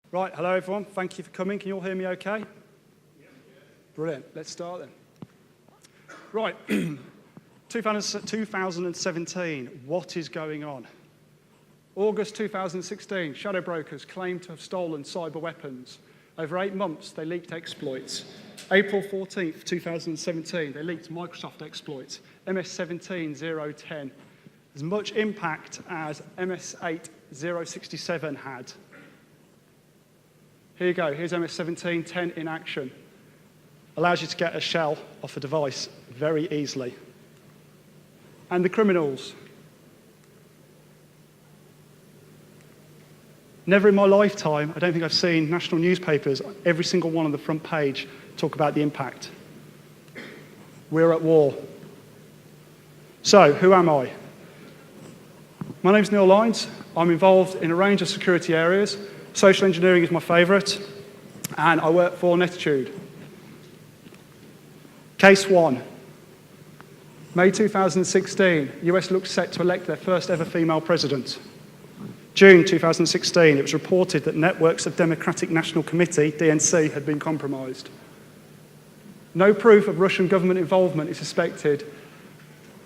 Right, hello everyone. Thank you for coming. Can you all hear me okay? Brilliant. Let's start then. Right, 2017, what is going on? August 2016, shadow brokers claim to have stolen cyber weapons. Over 8 months, they leaked exploits. April 14th, 2017, they leaked Microsoft exploits, MS-17-010. As much impact as MS-8-067 had. Here you go, here's MS-17-10 in action. Allows you to get a shell off a device very easily. And the criminals. Never in my lifetime, I don't think I've seen national newspapers, every single one on the front page, talk about the impact. We're at war. So, who am I? My name's Neil Lines. I'm involved in a range of security areas. Social engineering is my favourite, and I work for Netitude. Case 1. May 2016, US looks set to elect their first ever female president. June 2016, it was reported that networks of Democratic National Committee, DNC, had been compromised. No proof of Russian government involvement is suspected,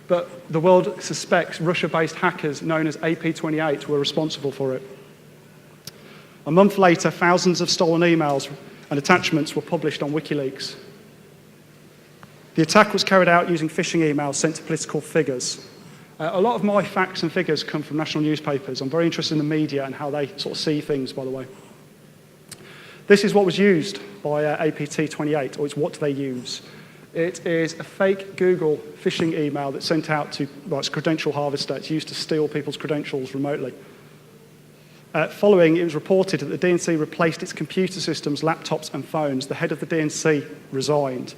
but the world suspects Russia-based hackers known as AP28 were responsible for it. A month later, thousands of stolen emails and attachments were published on WikiLeaks. The attack was carried out using phishing emails sent to political figures. A lot of my facts and figures come from national newspapers. I'm very interested in the media and how they sort of see things, by the way. This is what was used by APT28, or it's what they use. It is a fake Google phishing email that's sent out to, well, it's credential harvester. It's used to steal people's credentials remotely. Following, it was reported that the DNC replaced its computer systems, laptops and phones. The head of the DNC resigned.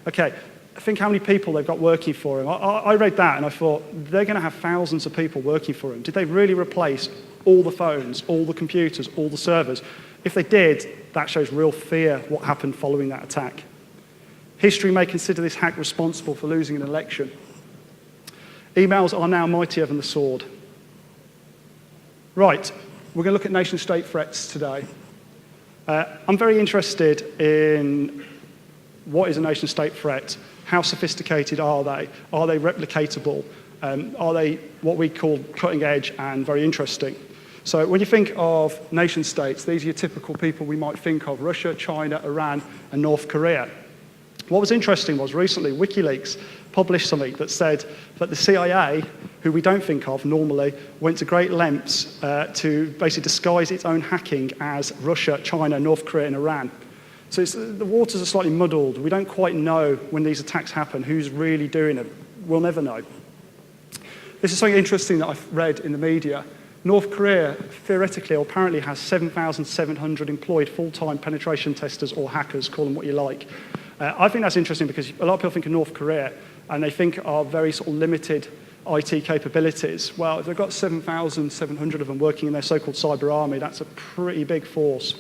Okay, think how many people they've got working for him. I read that and I thought, they're going to have thousands of people working for him. Did they really replace all the phones, all the computers, all the servers? If they did, that shows real fear what happened following that attack. History may consider this hack responsible for losing an election. Emails are now mightier than the sword. Right. We're going to look at nation-state threats today. I'm very interested in what is a nation-state threat, how sophisticated are they replicatable, are they what we call cutting edge and very interesting. So when you think of nation-states, these are your typical people we might think of: Russia, China, Iran, and North Korea. What was interesting was recently WikiLeaks published something that said that the CIA, who we don't think of normally, went to great lengths to basically disguise its own hacking as Russia, China, North Korea, and Iran. So the waters are slightly muddled. We don't quite know when these attacks happen, who's really doing it. We'll never know. This is something interesting that I've read in the media. North Korea, theoretically or apparently, has 7,700 employed full-time penetration testers or hackers, call them what you like. I think that's interesting because a lot of people think of North Korea and they think of very sort of limited IT capabilities. Well, if they've got 7,700 of them working in their so-called cyber army, that's a pretty big force.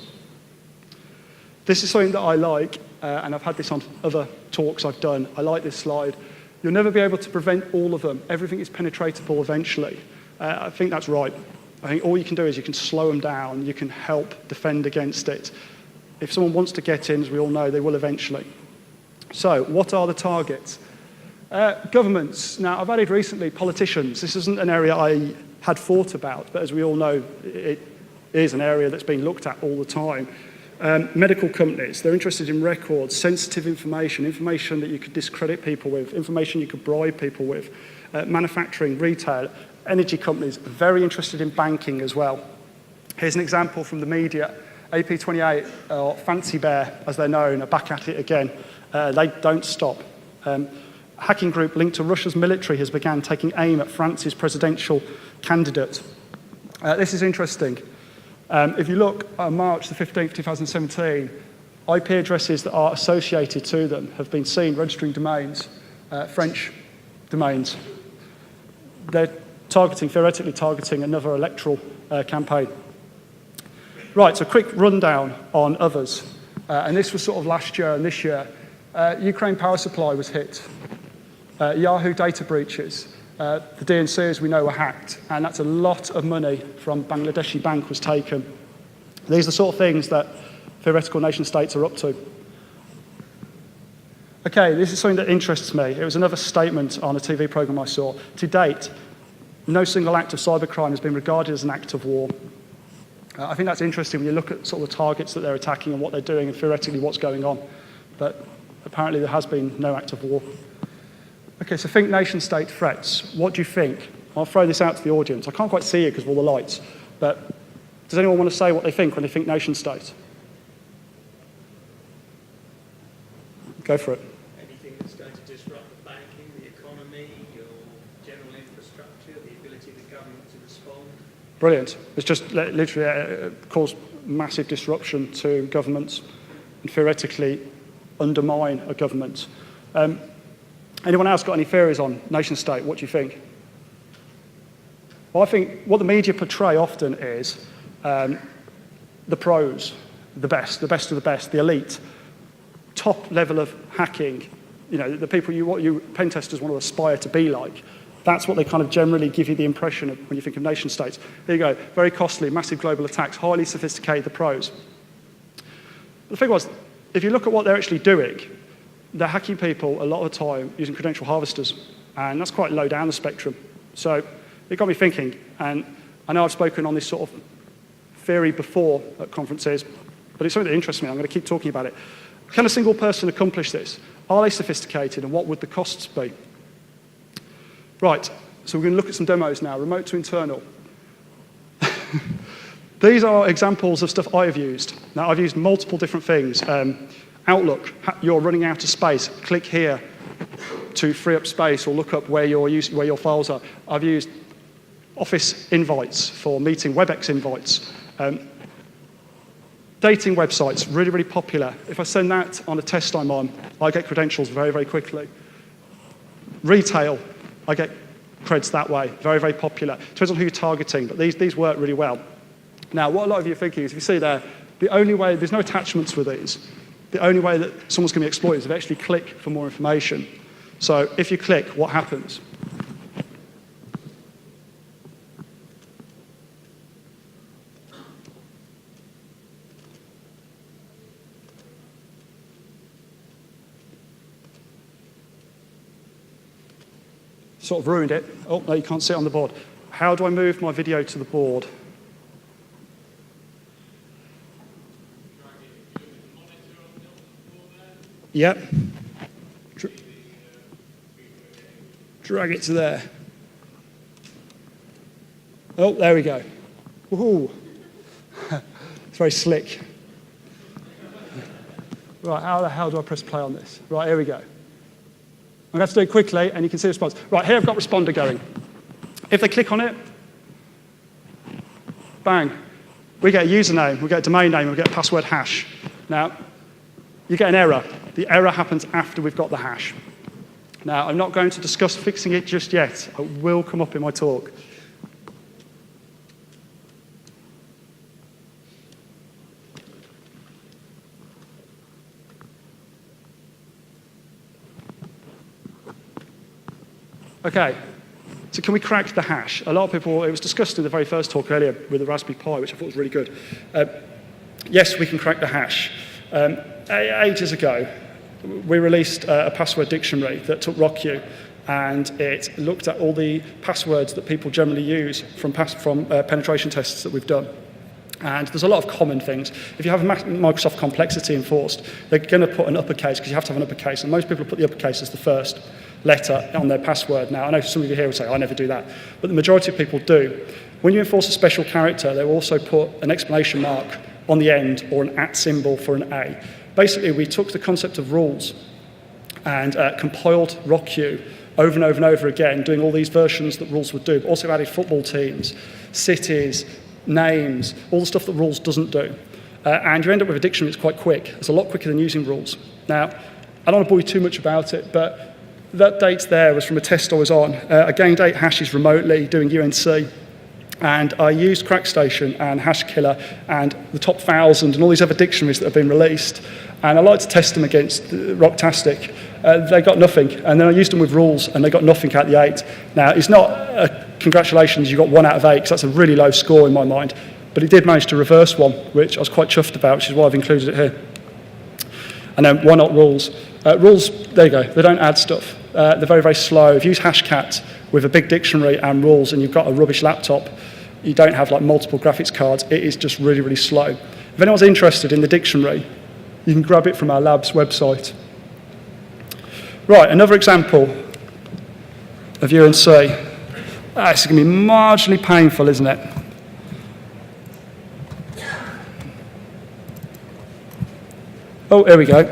This is something that I like, and I've had this on other talks I've done. I like this slide. You'll never be able to prevent all of them. Everything is penetratable eventually. I think that's right. I think all you can do is you can slow them down, you can help defend against it. If someone wants to get in, as we all know, they will eventually. So, what are the targets? Governments. Now, I've added recently politicians. This isn't an area I had thought about, but as we all know, it is an area that's being looked at all the time. Medical companies, they're interested in records, sensitive information, information that you could discredit people with, information you could bribe people with. Manufacturing, retail, energy companies, very interested in banking as well. Here's an example from the media. AP28, or Fancy Bear, as they're known, are back at it again. They don't stop. A hacking group linked to Russia's military has begun taking aim at France's presidential candidate. This is interesting. If you look at March the 15th, 2017, IP addresses that are associated to them have been seen registering domains, French domains. They're theoretically targeting another electoral campaign. Right, so quick rundown on others. And this was sort of last year and this year. Ukraine power supply was hit. Yahoo data breaches. The DNC, as we know, were hacked. And that's a lot of money from Bangladeshi bank was taken. These are the sort of things that theoretical nation states are up to. Okay, this is something that interests me. It was another statement on a TV program I saw. To date, no single act of cybercrime has been regarded as an act of war. I think that's interesting when you look at sort of the targets that they're attacking and what they're doing and theoretically what's going on. But apparently there has been no act of war. Okay, so think nation-state threats. What do you think? I'll throw this out to the audience. I can't quite see it because of all the lights. But does anyone want to say what they think when they think nation-state? Go for it. Anything that's going to disrupt the banking, the economy, your general infrastructure, the ability of the government to respond. Brilliant. It's just literally cause massive disruption to governments and theoretically undermine a government. Anyone else got any theories on nation-state? What do you think? Well, I think what the media portray often is the pros, the best of the best, the elite, top level of hacking, you know, the people what you pen testers want to aspire to be like. That's what they kind of generally give you the impression of when you think of nation states. There you go, very costly, massive global attacks, highly sophisticated, the pros. The thing was, if you look at what they're actually doing, they're hacking people a lot of the time using credential harvesters, and that's quite low down the spectrum. So it got me thinking, and I know I've spoken on this sort of theory before at conferences, but it's something that interests me. I'm going to keep talking about it. Can a single person accomplish this? Are they sophisticated, and what would the costs be? Right, so we're going to look at some demos now, remote to internal. These are examples of stuff I've used. Now, I've used multiple different things. Outlook, you're running out of space. Click here to free up space or look up where your files are. I've used Office invites for meeting, WebEx invites. Dating websites, really, really popular. If I send that on a test I'm on, I get credentials very, very quickly. Retail, I get creds that way, very, very popular. Depends on who you're targeting, but these work really well. Now, what a lot of you are thinking is, if you see there, the only way, there's no attachments with these. The only way that someone's going to be exploited is if they actually click for more information. So if you click, what happens? Sort of ruined it. Oh, no, you can't see it on the board. How do I move my video to the board? Yep. Drag it to there. Oh, there we go. Woohoo. It's very slick. Right, how the hell do I press play on this? Right, here we go. I'm going to have to do it quickly, and you can see the response. Right, here I've got responder going. If they click on it, bang, we get a username, we get a domain name, we get a password hash. Now, you get an error. The error happens after we've got the hash. Now, I'm not going to discuss fixing it just yet. It will come up in my talk. Okay, so can we crack the hash? A lot of people, it was discussed in the very first talk earlier with the Raspberry Pi, which I thought was really good. Yes, we can crack the hash. Ages ago, we released a password dictionary that took RockU, and it looked at all the passwords that people generally use from penetration tests that we've done. And there's a lot of common things. If you have Microsoft complexity enforced, they're going to put an uppercase, because you have to have an uppercase, and most people put the uppercase as the first letter on their password. Now, I know some of you here will say, I never do that, but the majority of people do. When you enforce a special character, they will also put an exclamation mark on the end or an @ symbol for an A. Basically, we took the concept of rules and compiled RockU over and over and over again, doing all these versions that rules would do, but also added football teams, cities, names, all the stuff that rules doesn't do. And you end up with a dictionary that's quite quick. It's a lot quicker than using rules. Now, I don't want to bore you too much about it, but that date there was from a test I was on. I gained 8 hashes remotely doing UNC, and I used CrackStation and HashKiller and the top 1,000 and all these other dictionaries that have been released, and I like to test them against Rocktastic. They got nothing, and then I used them with rules, and they got nothing out of the 8. Now, it's not congratulations, you got 1 out of 8, because that's a really low score in my mind, but it did manage to reverse one, which I was quite chuffed about, which is why I've included it here. And then why not rules? Rules, there you go, they don't add stuff. They're very, very slow. If you use Hashcat with a big dictionary and rules and you've got a rubbish laptop, you don't have like multiple graphics cards, it is just really, really slow. If anyone's interested in the dictionary, you can grab it from our lab's website. Right, another example of UNC. This is going to be marginally painful, isn't it? Oh, here we go.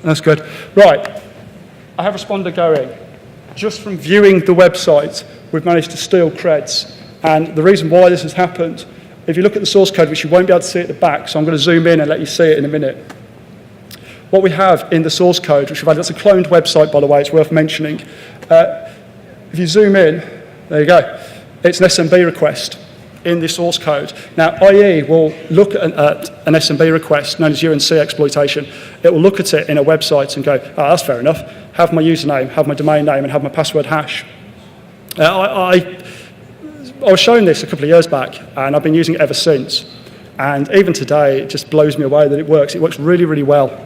That's good. Right, I have Responder going. Just from viewing the website, we've managed to steal creds. And the reason why this has happened, if you look at the source code, which you won't be able to see at the back, so I'm going to zoom in and let you see it in a minute. What we have in the source code, which we've added, that's a cloned website, by the way, it's worth mentioning. If you zoom in, there you go. It's an SMB request in the source code. Now, IE will look at an SMB request known as UNC exploitation. It will look at it in a website and go, oh, that's fair enough. Have my username, have my domain name, and have my password hash. I was shown this a couple of years back, and I've been using it ever since. And even today, it just blows me away that it works. It works really, really well.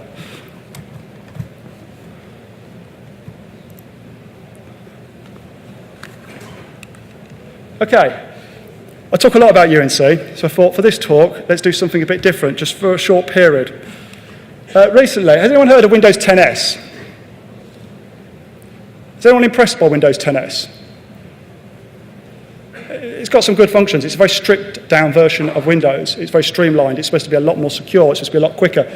Okay, I talk a lot about UNC, so I thought for this talk, let's do something a bit different, just for a short period. Recently, has anyone heard of Windows 10s? Is anyone impressed by Windows 10s? It's got some good functions. It's a very stripped down version of Windows. It's very streamlined. It's supposed to be a lot more secure. It's supposed to be a lot quicker.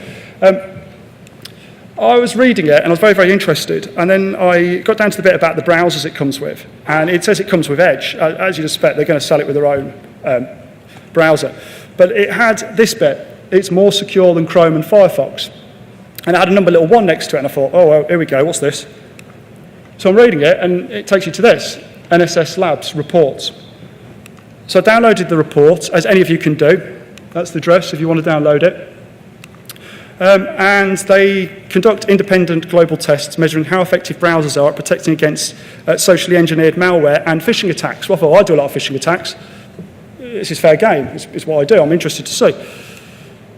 I was reading it and I was very, very interested. And then I got down to the bit about the browsers it comes with. And it says it comes with Edge. As you'd expect, they're going to sell it with their own browser. But it had this bit. It's more secure than Chrome and Firefox. And it had a number little 1 next to it. And I thought, oh, well, here we go. What's this? So I'm reading it and it takes you to this. NSS Labs reports. So I downloaded the report, as any of you can do. That's the address if you want to download it. And they conduct independent global tests measuring how effective browsers are at protecting against socially engineered malware and phishing attacks. Well, I thought, I do a lot of phishing attacks. This is fair game. It's what I do. I'm interested to see.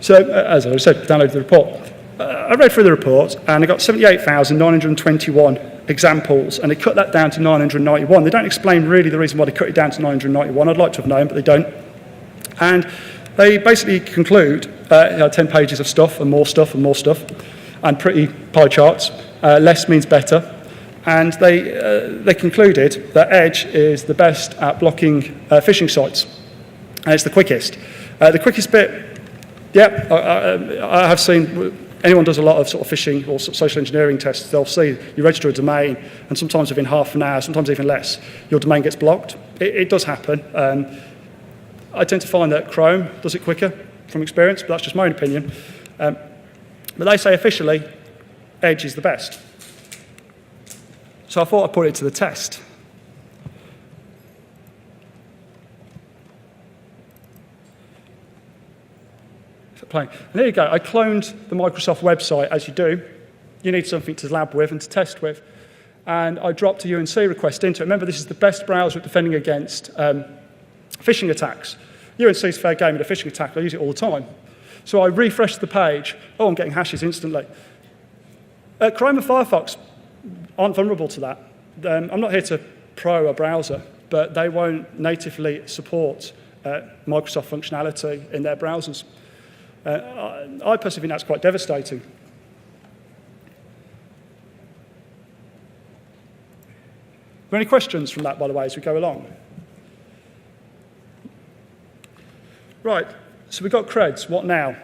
So, as I said, downloaded the report. I read through the report, and I got 78,921 examples, and they cut that down to 991. They don't explain really the reason why they cut it down to 991. I'd like to have known, but they don't. And they basically conclude 10 pages of stuff and more stuff and more stuff, and pretty pie charts. Less means better. And they concluded that Edge is the best at blocking phishing sites, and it's the quickest. The quickest bit, I have seen. Anyone does a lot of sort of phishing or social engineering tests, they'll see you register a domain, and sometimes within half an hour, sometimes even less, your domain gets blocked. It does happen. I tend to find that Chrome does it quicker from experience, but that's just my own opinion. But they say officially, Edge is the best. So I thought I'd put it to the test. And there you go. I cloned the Microsoft website, as you do. You need something to lab with and to test with. And I dropped a UNC request into it. Remember, this is the best browser at defending against phishing attacks. UNC is fair game at a phishing attack. I use it all the time. So I refreshed the page. Oh, I'm getting hashes instantly. Chrome and Firefox aren't vulnerable to that. I'm not here to pro a browser, but they won't natively support Microsoft functionality in their browsers. I personally think that's quite devastating. Are there any questions from that, by the way, as we go along? Right, so we've got creds. What now?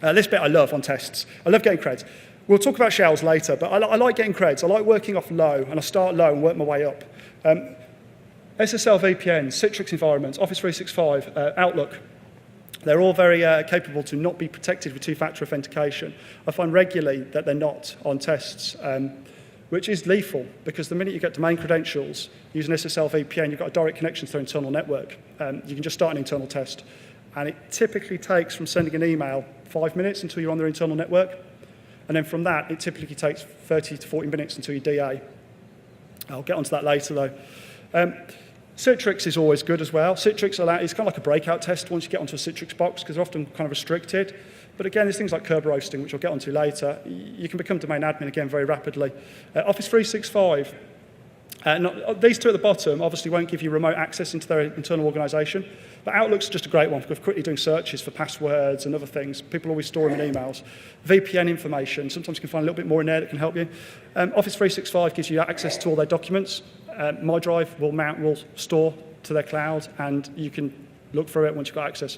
This bit I love on tests. I love getting creds. We'll talk about shells later, but I like getting creds. I like working off low, and I start low and work my way up. SSL VPN, Citrix environments, Office 365, Outlook. They're all very capable to not be protected with two-factor authentication. I find regularly that they're not on tests, which is lethal, because the minute you get domain credentials using SSL VPN, you've got a direct connection to their internal network. You can just start an internal test. And it typically takes from sending an email 5 minutes until you're on their internal network. And then from that, it typically takes 30 to 40 minutes until you DA. I'll get onto that later, though. Citrix is always good as well. Citrix is kind of like a breakout test once you get onto a Citrix box, because they're often kind of restricted. But again, there's things like curb roasting, which I'll get onto later. You can become domain admin again very rapidly. Office 365. These two at the bottom obviously won't give you remote access into their internal organisation, but Outlook's just a great one for quickly doing searches for passwords and other things. People always store them in emails. VPN information, sometimes you can find a little bit more in there that can help you. Office 365 gives you access to all their documents. My Drive will store to their cloud, and you can look through it once you've got access.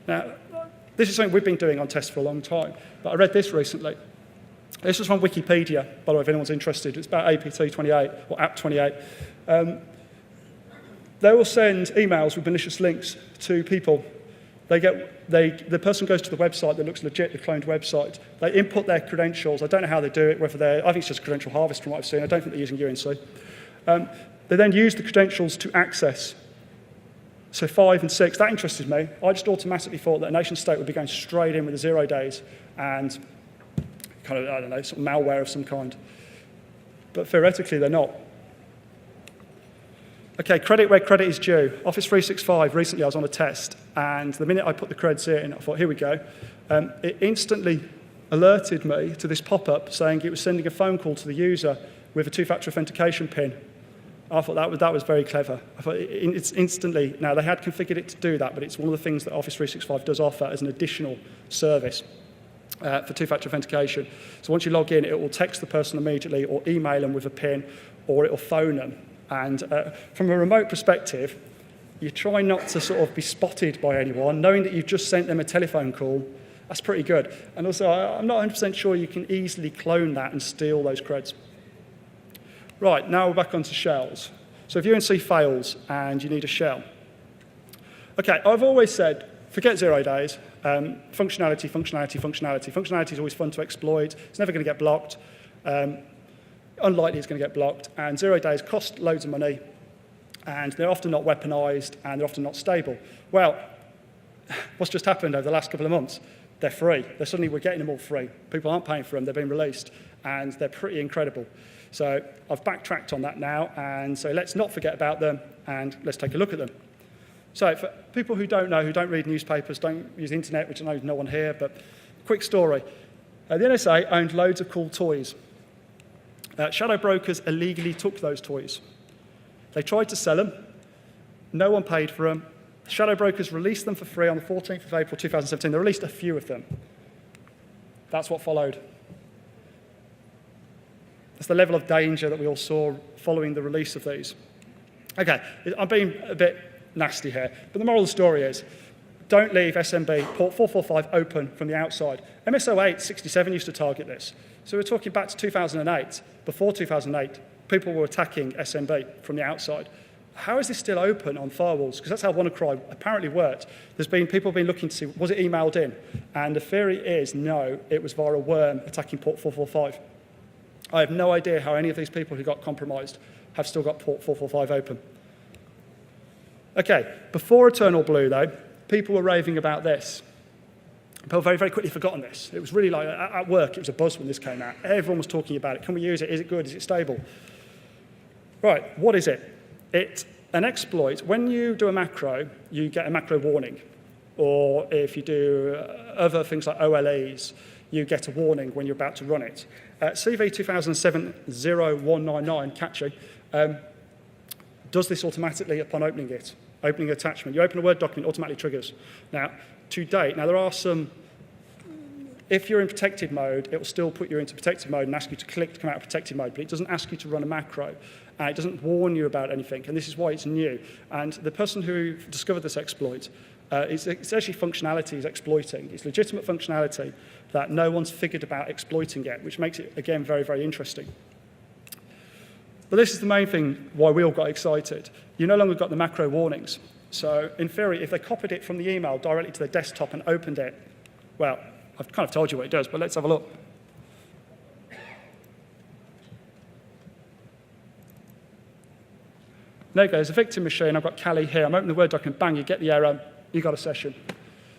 Now, this is something we've been doing on tests for a long time, but I read this recently. This was from Wikipedia, by the way, if anyone's interested. It's about APT28, or App28. They will send emails with malicious links to people. The person goes to the website that looks legit, the cloned website. They input their credentials. I don't know how they do it, I think it's just credential harvest from what I've seen. I don't think they're using UNC. They then use the credentials to access. So 5 and 6, that interested me. I just automatically thought that a nation state would be going straight in with the 0 days and kind of, I don't know, sort of malware of some kind. But theoretically, they're not. Okay, credit where credit is due. Office 365, recently I was on a test, and the minute I put the creds in, I thought, here we go. It instantly alerted me to this pop-up saying it was sending a phone call to the user with a two-factor authentication PIN. I thought that was very clever. I thought it's instantly, now they had configured it to do that, but it's one of the things that Office 365 does offer as an additional service for two-factor authentication. So once you log in, it will text the person immediately or email them with a PIN, or it will phone them. And from a remote perspective, you try not to sort of be spotted by anyone, knowing that you've just sent them a telephone call. That's pretty good. And also, I'm not 100% sure you can easily clone that and steal those creds. Right, now we're back onto shells. So if UNC fails and you need a shell. Okay, I've always said, forget 0 days. Functionality. Functionality is always fun to exploit. It's never going to get blocked. Unlikely it's going to get blocked. And 0 days cost loads of money. And they're often not weaponized, and they're often not stable. Well, what's just happened over the last couple of months? They're free. We're getting them all free. People aren't paying for them. They're being released. And they're pretty incredible. So I've backtracked on that now, and so let's not forget about them, and let's take a look at them. So for people who don't know, who don't read newspapers, don't use the internet, which I know no one here, but quick story. The NSA owned loads of cool toys. Shadow brokers illegally took those toys. They tried to sell them. No one paid for them. Shadow brokers released them for free on the 14th of April 2017. They released a few of them. That's what followed. That's the level of danger that we all saw following the release of these. Okay, I'm being a bit nasty here, but the moral of the story is, don't leave SMB port 445 open from the outside. MSO8 67 used to target this. So we're talking back to 2008. Before 2008, people were attacking SMB from the outside. How is this still open on firewalls? Because that's how WannaCry apparently worked. People have been looking to see, was it emailed in? And the theory is, no, it was via a worm attacking port 445. I have no idea how any of these people who got compromised have still got port 445 open. Okay, before Eternal Blue, though, people were raving about this. People very, very quickly forgotten this. It was really like, at work, it was a buzz when this came out. Everyone was talking about it. Can we use it? Is it good? Is it stable? Right, what is it? It's an exploit. When you do a macro, you get a macro warning. Or if you do other things like OLEs, you get a warning when you're about to run it. CV 2007-0199, catchy, does this automatically upon opening it, opening an attachment. You open a Word document, it automatically triggers. Now, to date, there are some, if you're in protected mode, it will still put you into protected mode and ask you to click to come out of protected mode, but it doesn't ask you to run a macro. It doesn't warn you about anything, and this is why it's new. And the person who discovered this exploit, it's actually functionality is exploiting. It's legitimate functionality that no one's figured about exploiting yet, which makes it, again, very, very interesting. But this is the main thing why we all got excited. You no longer got the macro warnings. So in theory, if they copied it from the email directly to their desktop and opened it, well, I've kind of told you what it does, but let's have a look. There you go, there's a victim machine. I've got Callie here. I'm opening the Word document, bang, you get the error, you got a session.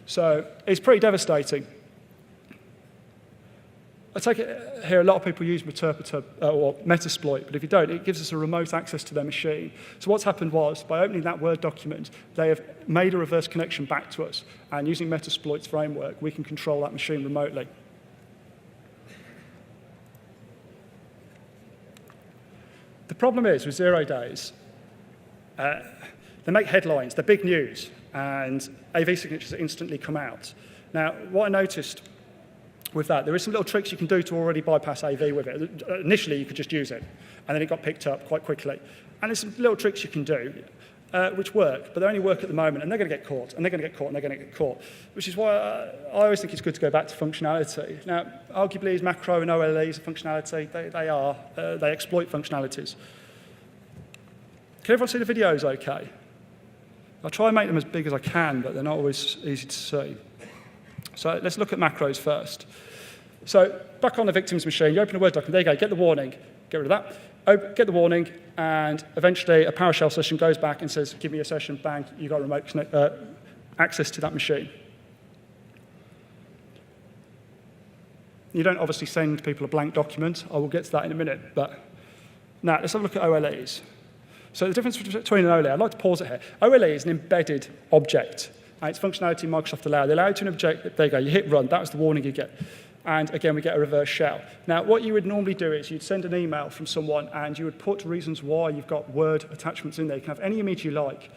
So it's pretty devastating. I take it here a lot of people use Meterpreter or Metasploit, but if you don't, it gives us a remote access to their machine. So what's happened was, by opening that Word document, they have made a reverse connection back to us, and using Metasploit's framework, we can control that machine remotely. The problem is, with 0 days, they make headlines, they're big news, and AV signatures instantly come out. Now, what I noticed with that, there are some little tricks you can do to already bypass AV with it. Initially, you could just use it, and then it got picked up quite quickly. And there's some little tricks you can do, which work, but they only work at the moment, and they're going to get caught, and they're going to get caught, and they're going to get caught, which is why I always think it's good to go back to functionality. Now, arguably, is macro and OLEs a functionality? They exploit functionalities. Can everyone see the videos okay? I'll try and make them as big as I can, but they're not always easy to see. So let's look at macros first. So back on the victim's machine, you open a Word document, there you go, get the warning, get rid of that, get the warning, and eventually a PowerShell session goes back and says, give me a session, bang, you got remote access to that machine. You don't obviously send people a blank document. I will get to that in a minute. But now let's have a look at OLEs. So the difference between an OLE, I'd like to pause it here. OLE is an embedded object. Its functionality Microsoft allow. They allow you to an object, there you go, you hit run, that was the warning you get. And again, we get a reverse shell. Now, what you would normally do is you'd send an email from someone and you would put reasons why you've got Word attachments in there. You can have any image you like.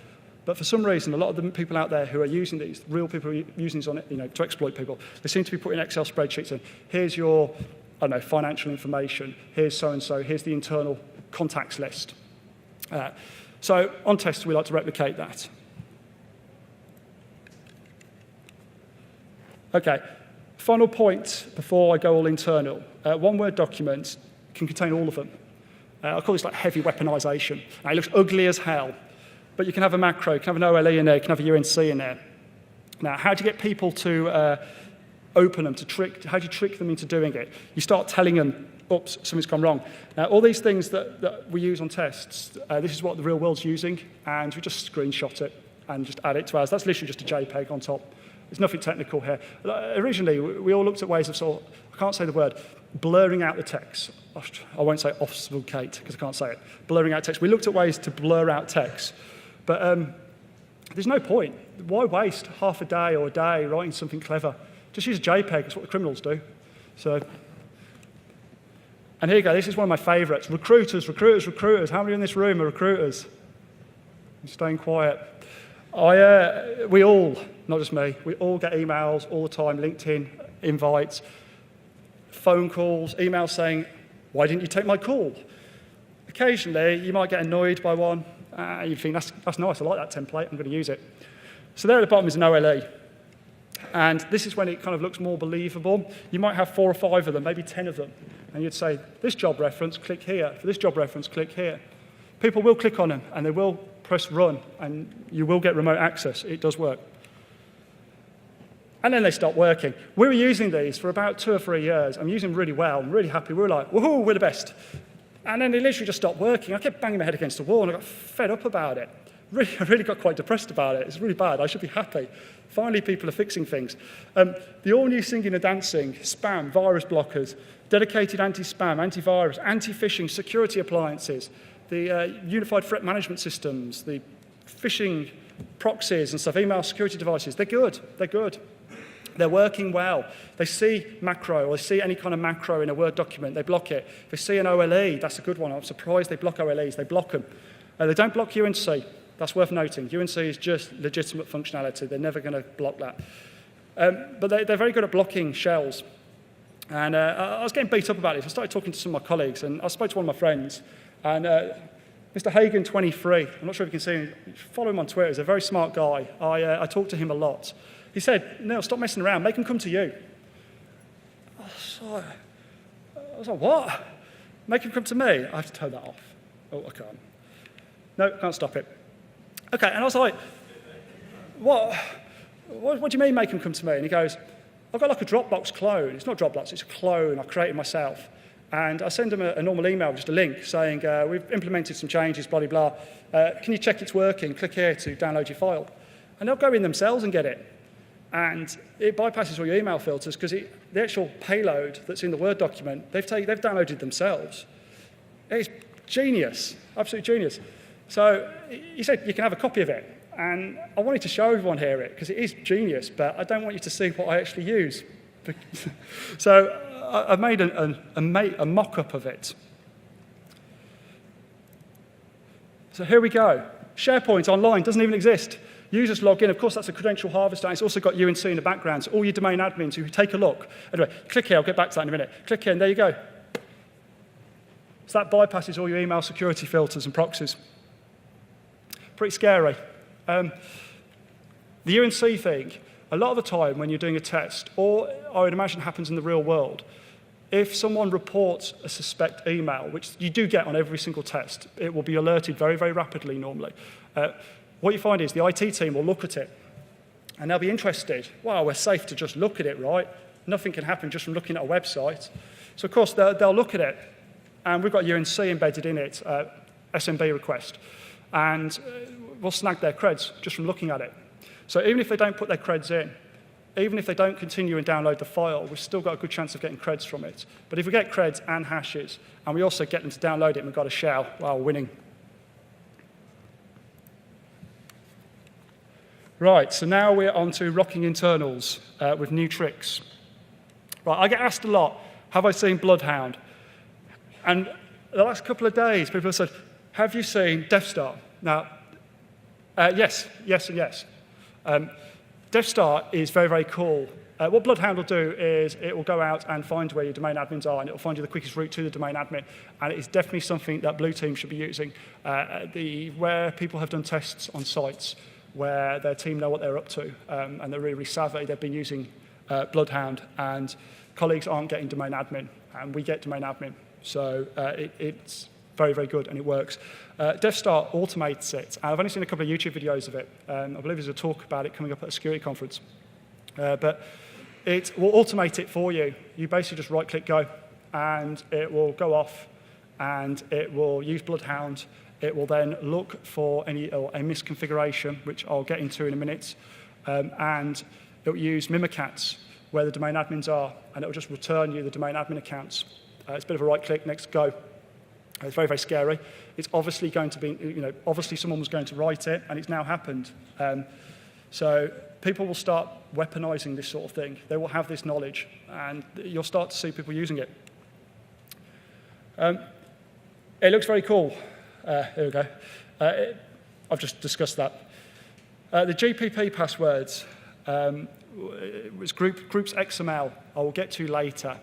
But for some reason, a lot of the people out there who are using these, real people who are using these on it, to exploit people, they seem to be putting Excel spreadsheets in. Here's your, I don't know, financial information. Here's so-and-so. Here's the internal contacts list. So on tests, we like to replicate that. Okay, final point before I go all internal. One Word document can contain all of them. I call this like heavy weaponization. Now, it looks ugly as hell, but you can have a macro, you can have an OLE in there, you can have a UNC in there. Now, how do you get people to open them, how do you trick them into doing it? You start telling them, oops, something's gone wrong. Now, all these things that we use on tests, this is what the real world's using, and we just screenshot it and just add it to ours. That's literally just a JPEG on top. There's nothing technical here. Originally, we all looked at ways of I can't say the word, blurring out the text. I won't say obfuscate because I can't say it. Blurring out text. We looked at ways to blur out text. But there's no point. Why waste half a day or a day writing something clever? Just use a JPEG. That's what the criminals do. So, and here you go. This is one of my favorites. Recruiters. How many in this room are recruiters? I'm staying quiet. We all, not just me, we all get emails all the time, LinkedIn, invites, phone calls, emails saying, why didn't you take my call? Occasionally, you might get annoyed by one. You think, that's nice, I like that template, I'm going to use it. So there at the bottom is an OLE. And this is when it kind of looks more believable. You might have 4 or 5 of them, maybe 10 of them. And you'd say, this job reference, click here. For this job reference, click here. People will click on them, and they will press run, and you will get remote access. It does work. And then they stop working. We were using these for about 2 or 3 years. I'm using them really well. I'm really happy. We were like, woohoo, we're the best. And then they literally just stopped working. I kept banging my head against the wall, and I got fed up about it. I really got quite depressed about it. It's really bad. I should be happy. Finally, people are fixing things. The all-new singing and dancing, spam, virus blockers, dedicated anti-spam, antivirus, anti-phishing, security appliances, the unified threat management systems, the phishing proxies and stuff, email security devices, they're good. They're good. They're working well. They see macro, or they see any kind of macro in a Word document, they block it. If they see an OLE, that's a good one. I'm surprised they block OLEs. They block them. They don't block UNC. That's worth noting. UNC is just legitimate functionality. They're never going to block that. But they're very good at blocking shells. And I was getting beat up about this. I started talking to some of my colleagues, and I spoke to one of my friends. And Mr. Hagen23, I'm not sure if you can see him, follow him on Twitter. He's a very smart guy. I talk to him a lot. He said, Neil, stop messing around. Make them come to you. I was like, what? Make them come to me? I have to turn that off. Oh, I can't. No, can't stop it. Okay, and I was like, what do you mean make them come to me? And he goes, I've got like a Dropbox clone. It's not Dropbox, it's a clone I created myself. And I send them a normal email, just a link, saying, we've implemented some changes, blah, blah, blah. Can you check it's working? Click here to download your file. And they'll go in themselves and get it. And it bypasses all your email filters because the actual payload that's in the Word document, they've downloaded themselves. It's genius, absolute genius. So he said you can have a copy of it. And I wanted to show everyone here it because it is genius, but I don't want you to see what I actually use. So I made a mock-up of it. So here we go. SharePoint online doesn't even exist. Users log in. Of course, that's a credential harvester. It's also got UNC in the background. So all your domain admins who take a look. Anyway, click here. I'll get back to that in a minute. Click here, and there you go. So that bypasses all your email security filters and proxies. Pretty scary. The UNC thing, a lot of the time when you're doing a test, or I would imagine happens in the real world, if someone reports a suspect email, which you do get on every single test, it will be alerted very, very rapidly normally. What you find is the IT team will look at it, and they'll be interested. Wow, we're safe to just look at it, right? Nothing can happen just from looking at a website. So, of course, they'll look at it, and we've got UNC embedded in it, SMB request, and we'll snag their creds just from looking at it. So even if they don't put their creds in, even if they don't continue and download the file, we've still got a good chance of getting creds from it. But if we get creds and hashes, and we also get them to download it and we've got a shell, well, we're winning. Right, so now we're on to rocking internals with new tricks. Right, I get asked a lot, have I seen Bloodhound? And the last couple of days, people have said, have you seen Death Star? Now, yes, and yes. Death Star is very, very cool. What Bloodhound will do is it will go out and find where your domain admins are, and it will find you the quickest route to the domain admin. And it is definitely something that Blue Team should be using. Where people have done tests on sites where their team know what they're up to, and they're really, really savvy, they've been using Bloodhound, and colleagues aren't getting domain admin, and we get domain admin. So it's very, very good, and it works. Death Star automates it. I've only seen a couple of YouTube videos of it. I believe there's a talk about it coming up at a security conference. But it will automate it for you. You basically just right-click go, and it will go off, and it will use Bloodhound. It will then look for a misconfiguration, which I'll get into in a minute, and it will use Mimikatz, where the domain admins are, and it will just return you the domain admin accounts. It's a bit of a right-click, next go. It's very, very scary. It's obviously going to be, obviously someone was going to write it, and it's now happened. So people will start weaponizing this sort of thing. They will have this knowledge, and you'll start to see people using it. It looks very cool. Here we go. I've just discussed that. The GPP passwords was groups XML. I will get to later.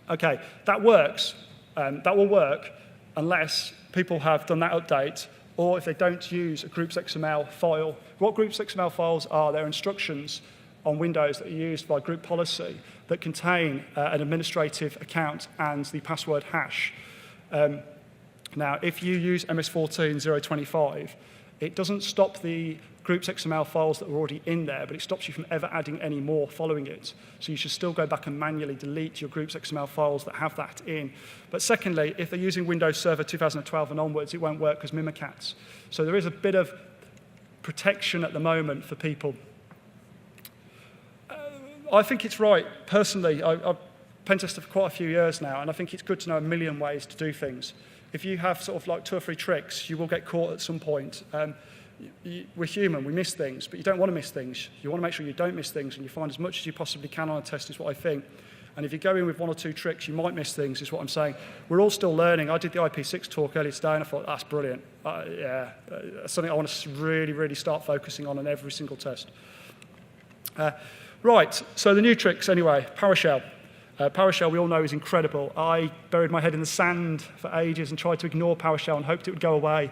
Okay, that works. That will work unless people have done that update, or if they don't use a groups XML file. What groups XML files are, they're instructions on Windows that are used by group policy that contain an administrative account and the password hash. Now, if you use MS14.025, it doesn't stop the groups XML files that were already in there, but it stops you from ever adding any more following it. So you should still go back and manually delete your groups XML files that have that in. But secondly, if they're using Windows Server 2012 and onwards, it won't work because Mimikatz. So there is a bit of protection at the moment for people. I think it's right. Personally, I've pen tested for quite a few years now, and I think it's good to know a million ways to do things. If you have sort of like 2 or 3 tricks, you will get caught at some point. We're human, we miss things, but you don't want to miss things. You want to make sure you don't miss things, and you find as much as you possibly can on a test is what I think. And if you go in with 1 or 2 tricks, you might miss things, is what I'm saying. We're all still learning. I did the IP6 talk earlier today, and I thought, that's brilliant. That's something I want to really, really start focusing on every single test. Right, so the new tricks anyway, PowerShell. PowerShell, we all know, is incredible. I buried my head in the sand for ages and tried to ignore PowerShell and hoped it would go away.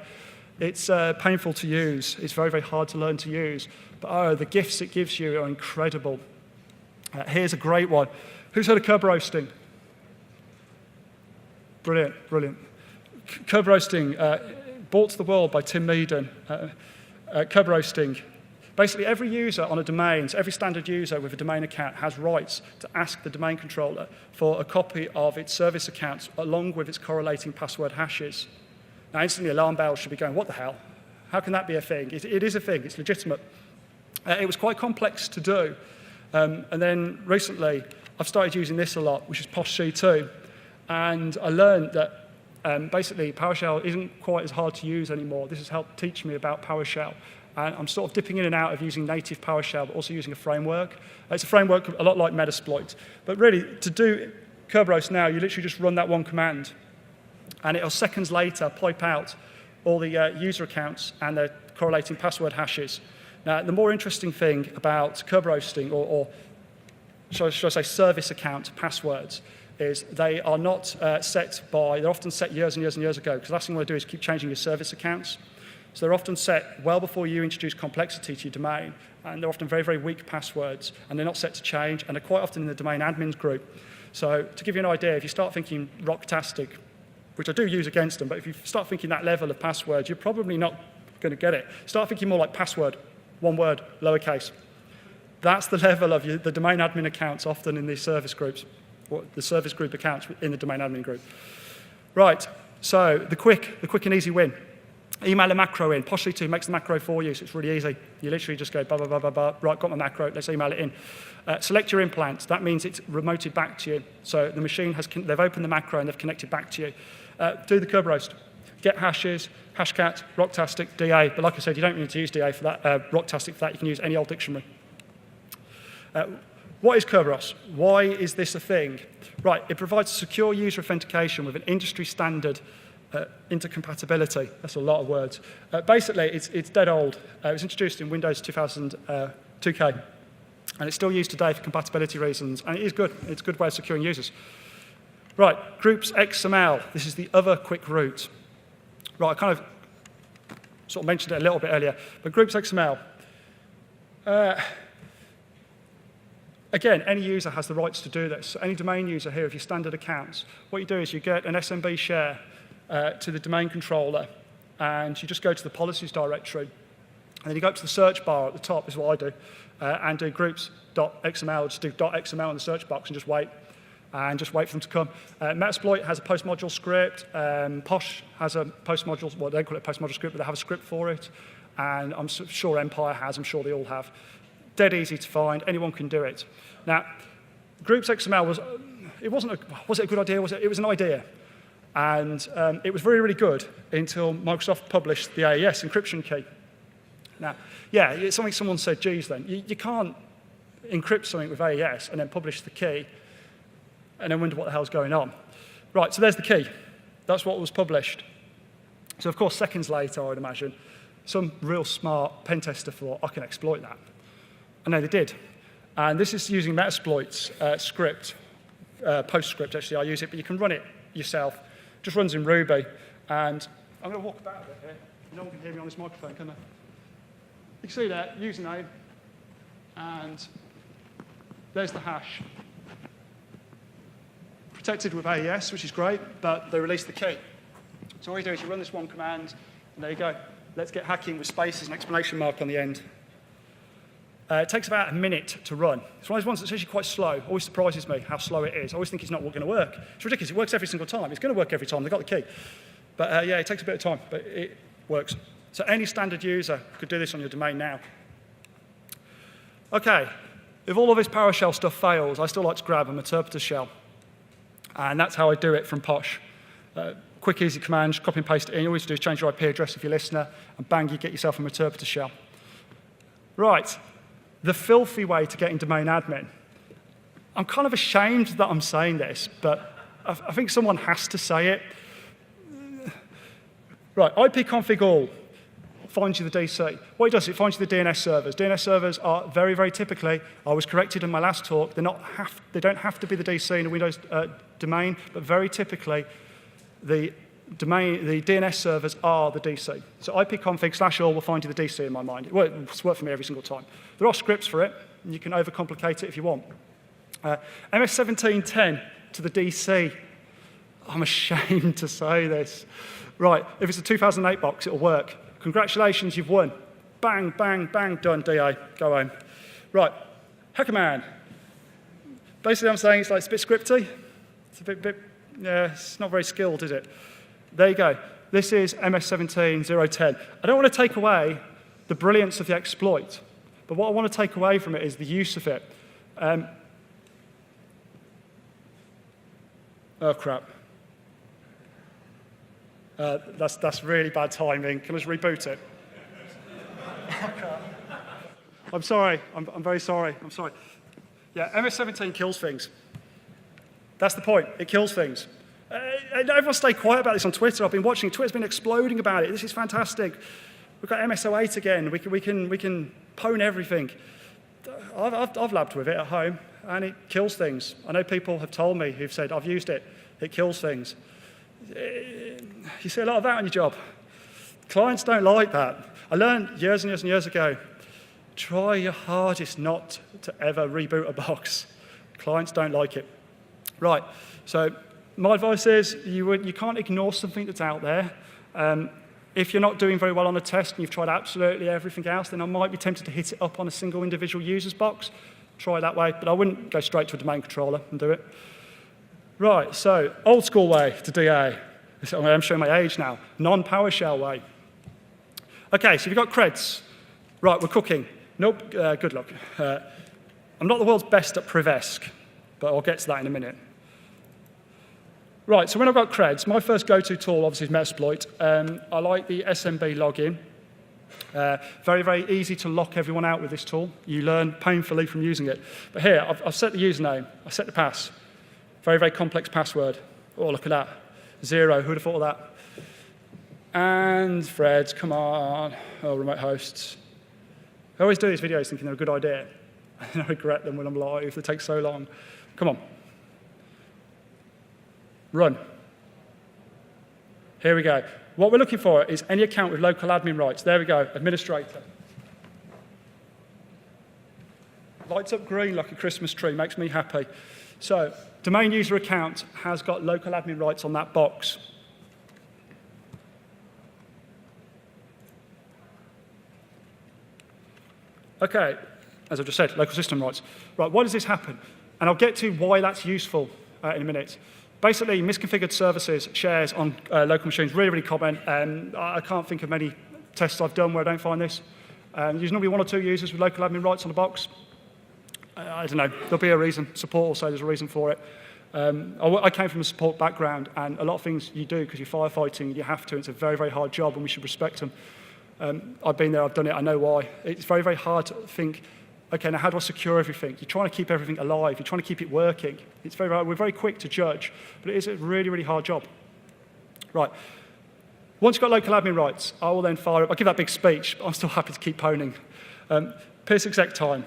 It's painful to use. It's very, very hard to learn to use. But the gifts it gives you are incredible. Here's a great one. Who's heard of curb roasting? Brilliant, brilliant. Curb roasting, brought to the world by Tim Meaden. Curb roasting. Basically, every user on a domain, so every standard user with a domain account has rights to ask the domain controller for a copy of its service accounts along with its correlating password hashes. Now, instantly, alarm bells should be going, what the hell? How can that be a thing? It is a thing. It's legitimate. It was quite complex to do. And then recently, I've started using this a lot, which is POSH-C2. And I learned that basically PowerShell isn't quite as hard to use anymore. This has helped teach me about PowerShell. And I'm sort of dipping in and out of using native PowerShell, but also using a framework. It's a framework a lot like Metasploit. But really, to do Kerberos now, you literally just run that one command. And it'll seconds later pipe out all the user accounts and the correlating password hashes. Now, the more interesting thing about Kerberosing, or should I say service account passwords, is they are not set by, they're often set years and years and years ago, because the last thing you want to do is keep changing your service accounts. So they're often set well before you introduce complexity to your domain, and they're often very, very weak passwords, and they're not set to change, and they're quite often in the domain admins group. So to give you an idea, if you start thinking Rocktastic, which I do use against them, but if you start thinking that level of passwords, you're probably not going to get it. Start thinking more like password, one word, lowercase. That's the level of the domain admin accounts often in these service groups, or the service group accounts in the domain admin group. Right, so the quick and easy win. Email a macro in. POSH-C2 makes the macro for you, so it's really easy. You literally just go, blah, blah, blah, blah, blah. Right, got my macro, let's email it in. Select your implant. That means it's remoted back to you. So the machine they've opened the macro and they've connected back to you. Do the Kerberos. Get hashes, Hashcat, Rocktastic, DA. But like I said, you don't need to use DA for that, Rocktastic for that. You can use any old dictionary. What is Kerberos? Why is this a thing? Right, it provides secure user authentication with an industry standard intercompatibility. That's a lot of words. Basically, it's dead old. It was introduced in Windows 2002K, and it's still used today for compatibility reasons, and it is good. It's a good way of securing users. Right, groups XML. This is the other quick route. Right, I kind of sort of mentioned it a little bit earlier, but groups XML. Again, any user has the rights to do this. So any domain user here, if you're standard accounts, what you do is you get an SMB share to the domain controller, and you just go to the policies directory, and then you go up to the search bar at the top, is what I do, and do groups.xml, just do .xml in the search box and just wait for them to come. Metasploit has a post-module script. Posh has a post-module, well, they call it a post-module script, but they have a script for it, and I'm sure Empire has, I'm sure they all have. Dead easy to find, anyone can do it. Now, groups XML was it a good idea? It was an idea. And it was really, really good until Microsoft published the AES encryption key. Now, yeah, it's something someone said, geez, then. You can't encrypt something with AES and then publish the key and then wonder what the hell's going on. Right, so there's the key. That's what was published. So, of course, seconds later, I would imagine, some real smart pen tester thought, I can exploit that. And then they did. And this is using Metasploit's script, PostScript, actually. I use it, but you can run it yourself. Just runs in Ruby, and I'm going to walk about a bit here. No one can hear me on this microphone, can they? You can see that, username, and there's the hash. Protected with AES, which is great, but they released the key. So all you do is you run this one command, and there you go. Let's get hacking with spaces and exclamation mark on the end. It takes about a minute to run. It's one of those ones that's actually quite slow. Always surprises me how slow it is. I always think it's not going to work. It's ridiculous. It works every single time. It's going to work every time. They've got the key. But yeah, it takes a bit of time, but it works. So any standard user could do this on your domain now. OK, if all of this PowerShell stuff fails, I still like to grab an interpreter shell. And that's how I do it from Posh. Quick, easy commands, copy and paste it in. All you have to do is change your IP address if you're a listener, and bang, you get yourself an interpreter shell. Right. The filthy way to get in domain admin. I'm kind of ashamed that I'm saying this, but I think someone has to say it. Right, ipconfig all finds you the DC. What it does, it finds you the DNS servers. DNS servers are very, very typically, I was corrected in my last talk, they don't have to be the DC in a Windows domain, but very typically, the DNS servers are the DC. So ipconfig/all will find you the DC in my mind. It's worked for me every single time. There are scripts for it, and you can overcomplicate it if you want. MS1710 to the DC. I'm ashamed to say this. Right, if it's a 2008 box, it'll work. Congratulations, you've won. Bang, bang, bang, done, DA, go home. Right, Hackerman. Basically, I'm saying it's a bit scripty. It's a bit, yeah, it's not very skilled, is it? There you go. This is MS17010. I don't want to take away the brilliance of the exploit, But what I want to take away from it is the use of it. Oh, crap. That's really bad timing. Can I just reboot it? I'm sorry. I'm very sorry. I'm sorry. Yeah, MS-17 kills things. That's the point. It kills things. Everyone stay quiet about this on Twitter. I've been watching. Twitter's been exploding about it. This is fantastic. We've got MS-08 again. We can pwn everything. I've labbed with it at home, and it kills things. I know people have told me who've said, I've used it. It kills things. You see a lot of that on your job. Clients don't like that. I learned years and years and years ago, try your hardest not to ever reboot a box. Clients don't like it. Right, so my advice is you can't ignore something that's out there. If you're not doing very well on a test and you've tried absolutely everything else, then I might be tempted to hit it up on a single individual user's box. Try that way, but I wouldn't go straight to a domain controller and do it. Right, so old school way to DA. I'm showing my age now. Non-PowerShell way. Okay, so you've got creds. Right, we're cooking. Nope, good luck. I'm not the world's best at Privesc, but I'll get to that in a minute. Right, so when I've got creds, my first go-to tool obviously is Metasploit. I like the SMB login. Very, very easy to lock everyone out with this tool. You learn painfully from using it. But here, I've set the username. I've set the pass. Very, very complex password. Oh, look at that. 0, who would have thought of that? And threads, come on. Oh, remote hosts. I always do these videos thinking they're a good idea. And I regret them when I'm live. They take so long. Come on. Run. Here we go. What we're looking for is any account with local admin rights. There we go, administrator. Lights up green like a Christmas tree, makes me happy. So, domain user account has got local admin rights on that box. Okay, as I've just said, local system rights. Right, why does this happen? And I'll get to why that's useful in a minute. Basically, misconfigured services shares on local machines, really, really common. I can't think of many tests I've done where I don't find this. There's normally 1 or 2 users with local admin rights on the box. I don't know, there'll be a reason. Support will say there's a reason for it. I came from a support background, and a lot of things you do because you're firefighting, you have to. It's a very, very hard job, and we should respect them. I've been there, I've done it, I know why. It's very, very hard to think, okay, now how do I secure everything? You're trying to keep everything alive. You're trying to keep it working. We're very quick to judge, but it is a really, really hard job. Right. Once you've got local admin rights, I will then fire up. I'll give that big speech, but I'm still happy to keep poning. Pierce exec time.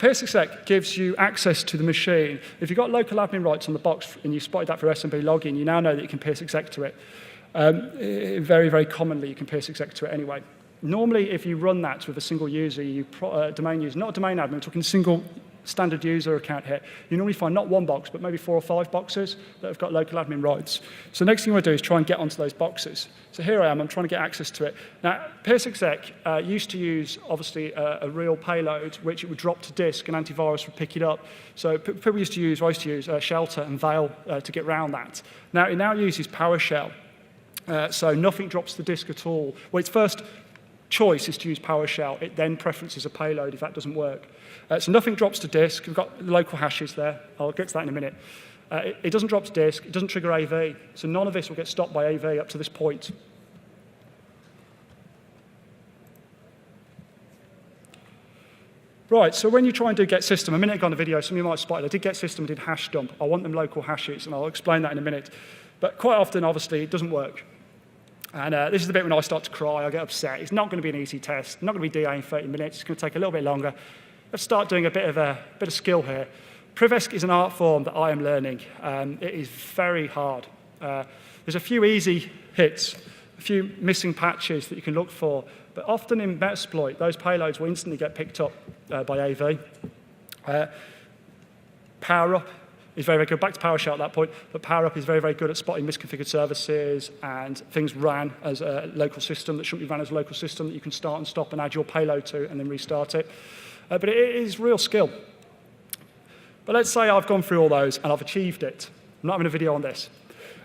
Pierce exec gives you access to the machine. If you've got local admin rights on the box and you spotted that for SMB login, you now know that you can pierce exec to it. Very, very commonly, you can pierce exec to it anyway. Normally, if you run that with a single user, domain user, not a domain admin, we're talking single standard user account here, you normally find not 1 box, but maybe 4 or 5 boxes that have got local admin rights. So the next thing you want to do is try and get onto those boxes. So here I am, I'm trying to get access to it. Now, Pierce exec used to use, obviously, a real payload, which it would drop to disk, and antivirus would pick it up. So people used to use, I used to use Shelter and Veil to get around that. Now, it now uses PowerShell. So nothing drops to disk at all. Well, its first choice is to use PowerShell. It then preferences a payload if that doesn't work. So nothing drops to disk. We've got local hashes there. I'll get to that in a minute. It doesn't drop to disk. It doesn't trigger AV. So none of this will get stopped by AV up to this point. Right, so when you try and do get system, a minute ago on the video, some of you might have spotted, I did get system, I did hash dump. I want them local hashes, and I'll explain that in a minute. But quite often, obviously, it doesn't work. And this is the bit when I start to cry, I get upset. It's not going to be an easy test. Not going to be DA in 30 minutes. It's going to take a little bit longer. Let's start doing a bit of skill here. Privesc is an art form that I am learning. It is very hard. There's a few easy hits, a few missing patches that you can look for. But often in Metasploit, those payloads will instantly get picked up by AV. PowerUp is very, very good. Back to PowerShell at that point, but PowerUp is very, very good at spotting misconfigured services and things ran as a local system that shouldn't be ran as a local system that you can start and stop and add your payload to and then restart it. But it is real skill. But let's say I've gone through all those and I've achieved it. I'm not having a video on this.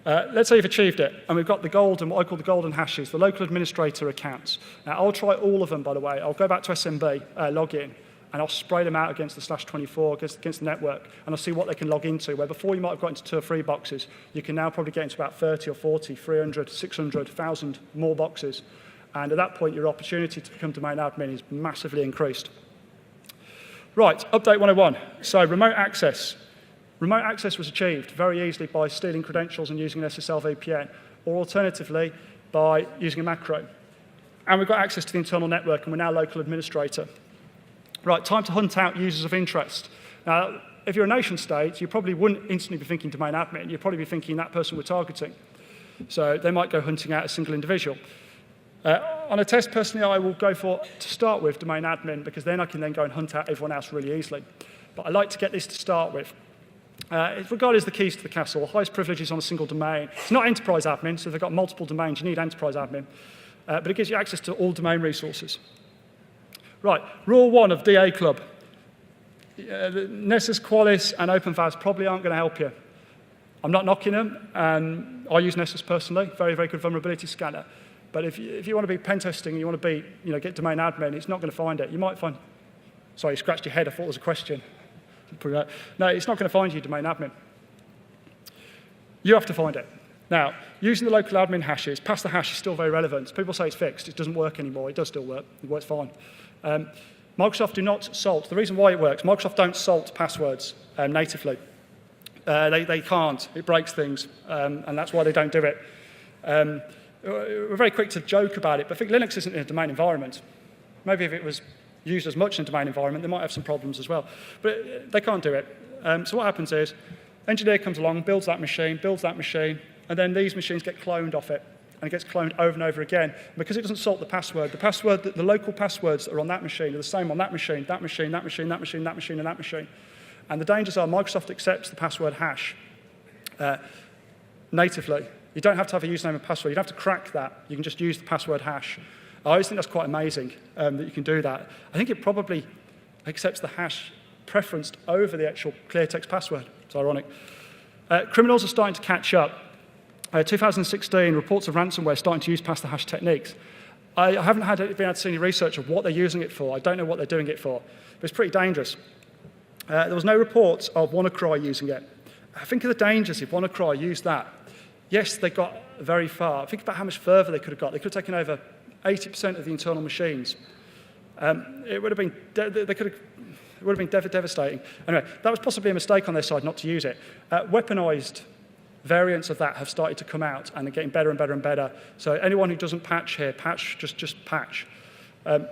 Let's say you've achieved it, and we've got the golden, what I call the golden hashes, the local administrator accounts. Now, I'll try all of them, by the way. I'll go back to SMB, login, and I'll spray them out against the /24, against the network, and I'll see what they can log into, where before you might have got into 2 or 3 boxes, you can now probably get into about 30 or 40, 300, 600, 1,000 more boxes. And at that point, your opportunity to become domain admin is massively increased. Right, update 101. So remote access. Remote access was achieved very easily by stealing credentials and using an SSL VPN, or alternatively, by using a macro. And we've got access to the internal network, and we're now local administrator. Right, time to hunt out users of interest. Now, if you're a nation state, you probably wouldn't instantly be thinking domain admin. You'd probably be thinking that person we're targeting. So they might go hunting out a single individual. On a test, personally, I will go for, to start with, domain admin, because then I can then go and hunt out everyone else really easily. But I like to get this to start with. It's regarded as the keys to the castle, highest privileges on a single domain. It's not enterprise admin, so if they've got multiple domains, you need enterprise admin. But it gives you access to all domain resources. Right, rule 1 of DA Club. Nessus, Qualys, and OpenVAS probably aren't going to help you. I'm not knocking them, and I use Nessus personally, very, very good vulnerability scanner. But if you want to be pen testing and you want to be, get domain admin, it's not going to find it. You might find, sorry, you scratched your head, I thought it was a question. No, it's not going to find you domain admin. You have to find it. Now, using the local admin hashes, pass the hash is still very relevant. People say it's fixed. It doesn't work anymore. It does still work. It works fine. Microsoft do not salt. The reason why it works, Microsoft don't salt passwords natively. They can't. It breaks things, and that's why they don't do it. We're very quick to joke about it, but I think Linux isn't in a domain environment. Maybe if it was used as much in a domain environment, they might have some problems as well. But they can't do it. So what happens is, engineer comes along, builds that machine, and then these machines get cloned off it, and it gets cloned over and over again. And because it doesn't salt the password, the local passwords that are on that machine are the same on that machine, that machine, that machine, that machine, that machine, and that machine. And the dangers are Microsoft accepts the password hash natively. You don't have to have a username and password. You don't have to crack that. You can just use the password hash. I always think that's quite amazing that you can do that. I think it probably accepts the hash preferenced over the actual clear text password. It's ironic. Criminals are starting to catch up. 2016, reports of ransomware starting to use pass the hash techniques. I haven't been able to see any research of what they're using it for. I don't know what they're doing it for, but it's pretty dangerous. There was no reports of WannaCry using it. Think of the dangers if WannaCry used that. Yes, they got very far. Think about how much further they could have got. They could have taken over 80% of the internal machines. It would have been devastating. Anyway, that was possibly a mistake on their side not to use it. Weaponized variants of that have started to come out, and they're getting better and better and better. So anyone who doesn't patch here, just patch. So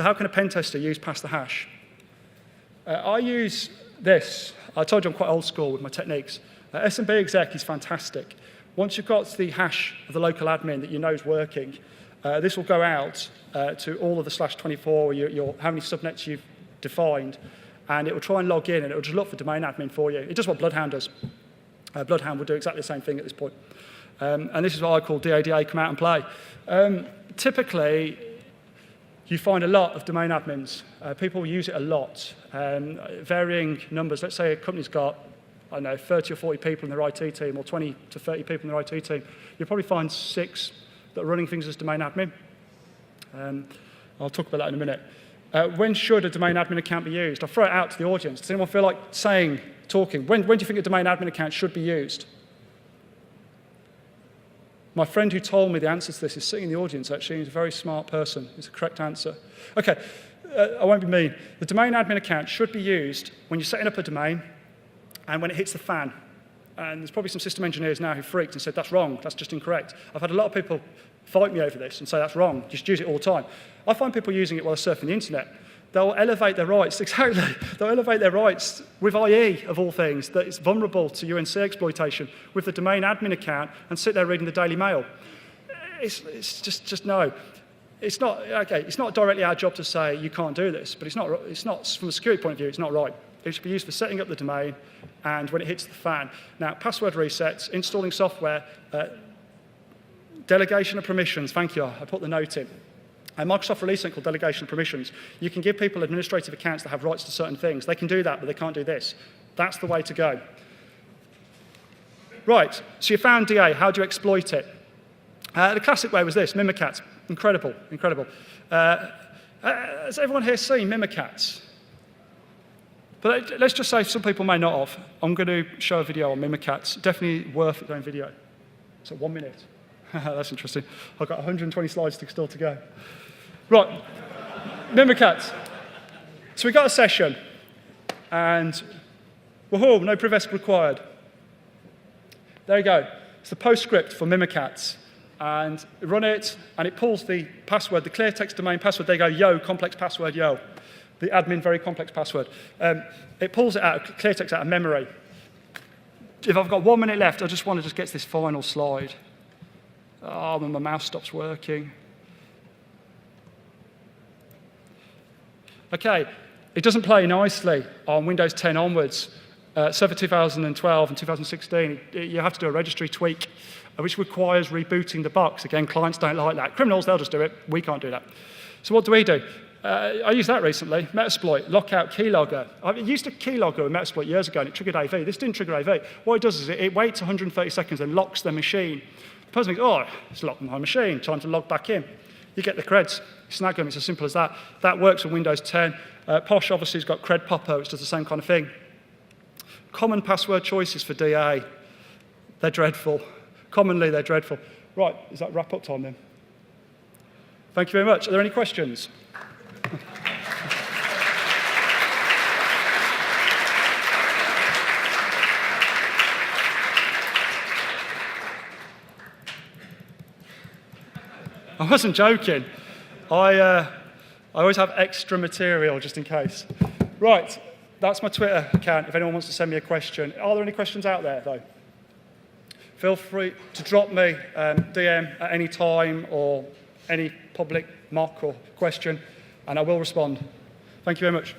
how can a pen tester use pass the hash? I use this. I told you I'm quite old school with my techniques. SMB exec is fantastic. Once you've got the hash of the local admin that you know is working, this will go out to all of the /24, how many subnets you've defined, and it will try and log in, and it will just look for domain admin for you. It does what Bloodhound does. Bloodhound will do exactly the same thing at this point. And this is what I call DADA, come out and play. Typically, you find a lot of domain admins. People use it a lot, varying numbers. Let's say a company's got, 30 or 40 people in their IT team, or 20 to 30 people in their IT team. You'll probably find 6 that are running things as domain admin. I'll talk about that in a minute. When should a domain admin account be used? I'll throw it out to the audience. Does anyone feel like talking? When do you think a domain admin account should be used? My friend who told me the answer to this is sitting in the audience, actually. He's a very smart person. It's a correct answer. Okay, I won't be mean. The domain admin account should be used when you're setting up a domain and when it hits the fan. And there's probably some system engineers now who freaked and said, that's wrong, that's just incorrect. I've had a lot of people fight me over this and say, that's wrong, just use it all the time. I find people using it while they're surfing the internet. They'll elevate their rights, exactly. They'll elevate their rights with IE, of all things, that is vulnerable to UNC exploitation, with the domain admin account, and sit there reading the Daily Mail. It's just no. It's not directly our job to say you can't do this, but it's not from a security point of view, it's not right. It should be used for setting up the domain and when it hits the fan. Now, password resets, installing software, delegation of permissions. Thank you, I put the note in. Microsoft released something called delegation of permissions. You can give people administrative accounts that have rights to certain things. They can do that, but they can't do this. That's the way to go. Right, so you found DA. How do you exploit it? The classic way was this, Mimikatz. Incredible, incredible. Has everyone here seen Mimikatz? But let's just say some people may not have. I'm going to show a video on Mimikatz. Definitely worth it going video. So 1 minute. That's interesting. I've got 120 slides still to go. Right, Mimikatz. So we got a session, and woohoo, no privesc required. There you go. It's the postscript for Mimikatz. And run it, and it pulls the password, the clear text domain password. They go, yo, complex password, yo. The admin, very complex password. It pulls it out, clear text out of memory. If I've got 1 minute left, I just want to just get to this final slide. Oh, my mouse stops working. Okay, it doesn't play nicely on Windows 10 onwards. Server 2012 and 2016, you have to do a registry tweak, which requires rebooting the box. Again, clients don't like that. Criminals, they'll just do it. We can't do that. So what do? I used that recently, Metasploit, lockout keylogger. I used a keylogger with Metasploit years ago, and it triggered AV. This didn't trigger AV. What it does is it waits 130 seconds and locks the machine. The person thinks, oh, it's locked my machine, time to log back in. You get the creds, you snag them, it's as simple as that. That works on Windows 10. Posh obviously has got cred popper, which does the same kind of thing. Common password choices for DA. They're dreadful. Commonly, they're dreadful. Right, is that wrap up time then? Thank you very much. Are there any questions? I wasn't joking. I always have extra material just in case. Right, that's my Twitter account if anyone wants to send me a question. Are there any questions out there, though? Feel free to drop me DM at any time or any public mock or question, and I will respond. Thank you very much.